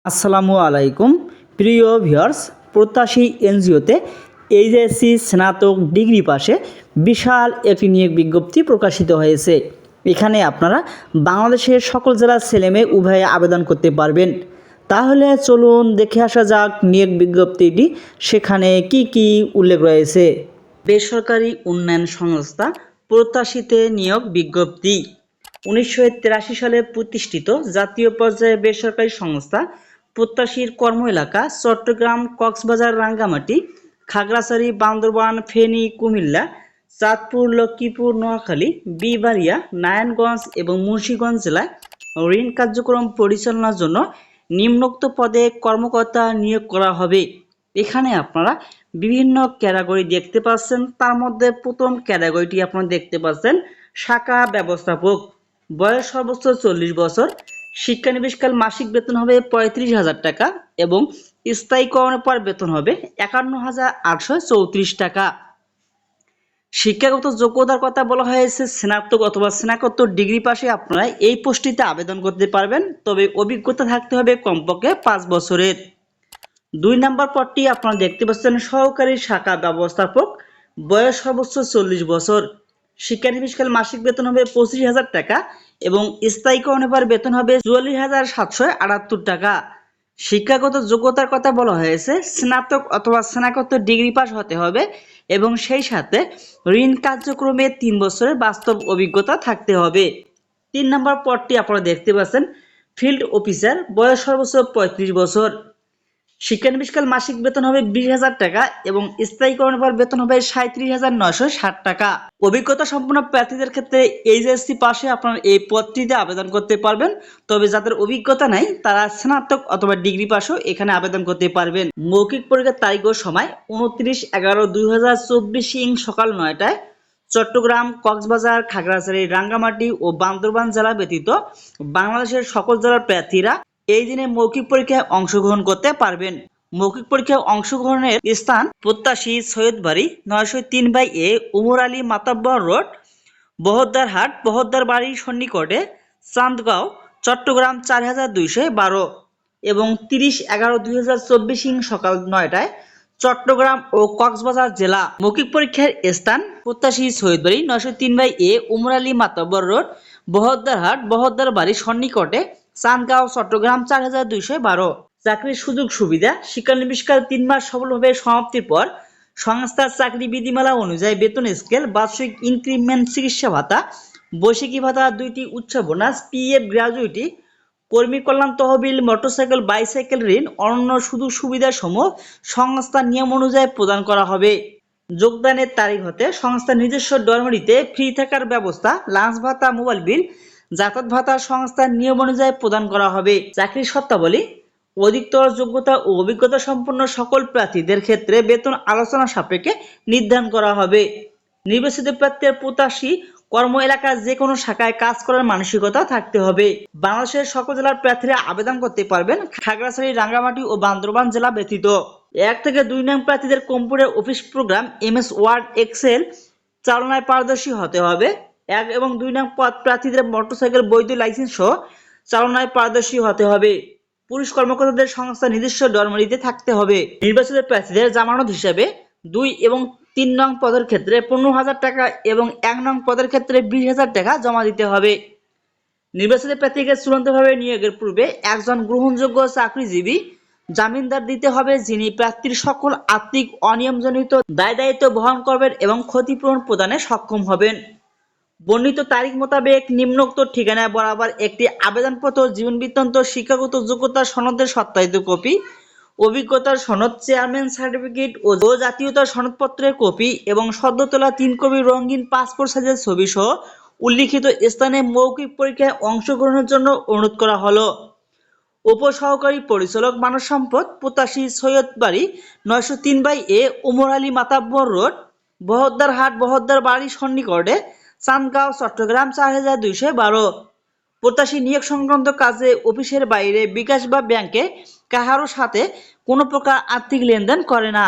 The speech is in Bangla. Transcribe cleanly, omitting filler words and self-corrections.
আসসালামু আলাইকুম প্রিয় ভিউয়ার্স। প্রত্যাশী এনজিওতে এইচএসসি স্নাতক ডিগ্রি পাশে বিশাল একটি নিয়োগ বিজ্ঞপ্তি প্রকাশিত হয়েছে। এখানে আপনারা বাংলাদেশের সকল জেলার ছেলেমেয়ে উভয়ে আবেদন করতে পারবেন। তাহলে চলুন দেখে আসা যাক নিয়োগ বিজ্ঞপ্তিটি, সেখানে কি কি উল্লেখ রয়েছে। বেসরকারি উন্নয়ন সংস্থা প্রত্যাশীতে নিয়োগ বিজ্ঞপ্তি। 1983 সালে প্রতিষ্ঠিত জাতীয় পর্যায়ে বেসরকারি সংস্থা প্রত্যাশীর কর্ম এলাকা চট্টগ্রাম, কক্সবাজার, রাঙ্গামাটি, খাগড়াছড়ি, বান্দরবান, ফেনী, কুমিল্লা, চাঁদপুর, লক্ষ্মীপুর, নোয়াখালী, বিবাড়িয়া, নারায়ণগঞ্জ এবং মুন্সিগঞ্জ জেলায় ঋণ কার্যক্রম পরিচালনার জন্য নিম্নোক্ত পদে কর্মকর্তা নিয়োগ করা হবে। এখানে আপনারা বিভিন্ন ক্যাটাগরি দেখতে পাচ্ছেন। তার মধ্যে প্রথম ক্যাটাগরিটি আপনারা দেখতে পাচ্ছেন শাখা ব্যবস্থাপক। বয়স সর্বোচ্চ 40 বছর। শিক্ষানবিশকাল মাসিক বেতন হবে 35,000 টাকা এবং স্থায়ীকরণের পর বেতন হবে 51,834 টাকা। শিক্ষাগত যোগ্যতার কথা বলা হয়েছে স্নাতক অথবা স্নাতকোত্তর ডিগ্রি পাশে আপনারা এই পোস্টটিতে আবেদন করতে পারবেন, তবে অভিজ্ঞতা থাকতে হবে কমপক্ষে 5 বছরের। 2 নম্বর পদটি আপনারা দেখতে পাচ্ছেন সহকারী শাখা ব্যবস্থাপক। বয়স সর্বোচ্চ 40 বছর। শিক্ষানবিশকাল মাসিক বেতন হবে 25,000 টাকা এবং স্থায়ীকরণের পর বেতন হবে 44,778 টাকা। শিক্ষাগত যোগ্যতার কথা বলা হয়েছে স্নাতক অথবা স্নাতকোত্তর ডিগ্রি পাস হতে হবে এবং সেই সাথে ঋণ কার্যক্রমে 3 বছরের বাস্তব অভিজ্ঞতা থাকতে হবে। 3 নম্বর পদটি আপনারা দেখতে পাচ্ছেন ফিল্ড অফিসার। বয়স সর্বোচ্চ 35 বছর। শিক্ষানবিশকাল মাসিক বেতন হবে 20,000 টাকা এবং স্থায়ীকরণের পর বেতন হবে 37,960 টাকা। অভিজ্ঞতা সম্পন্ন প্রার্থীদের ক্ষেত্রে এইচএসসি পাশে আপনারা এই পদটিতে আবেদন করতে পারবেন, তবে যাদের অভিজ্ঞতা নাই তারা স্নাতক অথবা ডিগ্রি পাশেও এখানে আবেদন করতে পারবেন। মৌখিক পরীক্ষার তারিখ ও সময় 29/11/2024 সকাল 9টায় চট্টগ্রাম, কক্সবাজার, খাগড়াছড়ি, রাঙ্গামাটি ও বান্দরবান জেলা ব্যতীত বাংলাদেশের সকল জেলার প্রার্থীরা এই দিনে মৌখিক পরীক্ষায় অংশগ্রহণ করতে পারবেন। মৌখিক পরীক্ষায় অংশগ্রহণের স্থান প্রত্যাশী সৈয়দবাড়ি 903/A, উমর আলী মাতাব্বর রোড, বহদ্দারহাট, বহদ্দার বাড়ি সন্নিকটে, চান্দগাঁও, চট্টগ্রাম 4212 এবং 30/11/2024 সকাল 9টায় চট্টগ্রাম ও কক্সবাজার জেলা। মৌখিক পরীক্ষার স্থান প্রত্যাশী সৈয়দবাড়ি 903/A, উমর আলী মাতাব্বর রোড, বহদ্দারহাট, বহদ্দার বাড়ি সন্নিকটে, চান্দগাঁও, চট্টগ্রাম 4212। চাকরির সুযোগ সুবিধা। শিক্ষানবিশকাল 3 মাস সফলভাবে সমাপ্তির পর সংস্থার চাকরি বিধিমালা অনুযায়ী বেতন স্কেল, বার্ষিক ইনক্রিমেন্ট, চিকিৎসা ভাতা, বৈশাখী ভাতা, 2টি উৎসব বোনাস, পিএফ, গ্র্যাজুইটি, কর্মী কল্যাণ তহবিল, মোটরসাইকেল, বাইসাইকেল ঋণ, অন্যান্য সুযোগ সুবিধা সমূহ সংস্থার নিয়ম অনুযায়ী প্রদান করা হবে। যোগদানের তারিখ হতে সংস্থার নিজস্ব ডরমিটরিতে ফ্রি থাকার ব্যবস্থা, লাঞ্চ ভাতা, মোবাইল বিল, যাতায়াত ভাতা সংস্থার নিয়ম অনুযায়ী প্রদান করা হবে। চাকরির শর্তাবলী। অধিকতর যোগ্যতা ও অভিজ্ঞতা সম্পন্ন সকল প্রার্থীদের ক্ষেত্রে বেতন আলোচনা সাপেক্ষে নির্ধারণ করা হবে। নির্বাচিত প্রার্থীর প্রত্যাশী কর্ম এলাকার যে কোনো শাখায় কাজ করার মানসিকতা থাকতে হবে। বাংলাদেশের সকল জেলার প্রার্থীরা আবেদন করতে পারবেন, খাগড়াছড়ি, রাঙ্গামাটি ও বান্দরবান জেলা ব্যতীত। 1 থেকে 2 নং প্রার্থীদের computer office program MS word excel চালনায় পারদর্শী হতে হবে। 1 এবং 2 নং প্রার্থীদের মোটরসাইকেল বৈধ লাইসেন্স সহ চালনায় পারদর্শী হতে হবে। পুরুষ কর্মকর্তাদের সংস্থা নিজস্ব ডরমিটরিতে থাকতে হবে। নির্বাচিত প্রার্থীদের জামানত হিসাবে 2 এবং 3 নং পদের ক্ষেত্রে 15,000 টাকা এবং 1 নং পদের ক্ষেত্রে 20,000 টাকা জমা দিতে হবে। নির্বাচিত প্রার্থীকে চূড়ান্তভাবে নিয়োগের পূর্বে একজন গ্রহণযোগ্য চাকরিজীবী জামিনদার দিতে হবে, যিনি প্রার্থীর সকল আর্থিক অনিয়মজনিত দায় দায়িত্ব বহন করবেন এবং ক্ষতিপূরণ প্রদানে সক্ষম হবেন। বর্ণিত তারিখ মোতাবেক নিম্নোক্ত ঠিকানায় বরাবর একটি আবেদনপত্র, জীবন বৃত্তান্ত, শিক্ষাগত যোগ্যতা সনদের সত্যায়িত কপি, অভিজ্ঞতার সনদ, চেয়ারম্যান সার্টিফিকেট ও জাতীয়তার সনদপত্রের কপি এবং সদ্য তোলা 3 কপি রঙিন পাসপোর্ট সাইজের ছবি সহ উল্লিখিত স্থানে মৌখিক পরীক্ষায় অংশগ্রহণের জন্য অনুরোধ করা হলো। উপসহকারী পরিচালক মানব সম্পদ, প্রত্যাশী সৈয়দবাড়ি 903/A, উমর আলী মাতাব্বর রোড, বহদ্দারহাট, বহদ্দার বাড়ি সন্নিকটে, চান্দগাঁও, চট্টগ্রাম 4212। প্রত্যাশী নিয়োগ সংক্রান্ত কাজে অফিসের বাইরে বিকাশ বা ব্যাংকে কাহারও সাথে কোনো প্রকার আর্থিক লেনদেন করে না।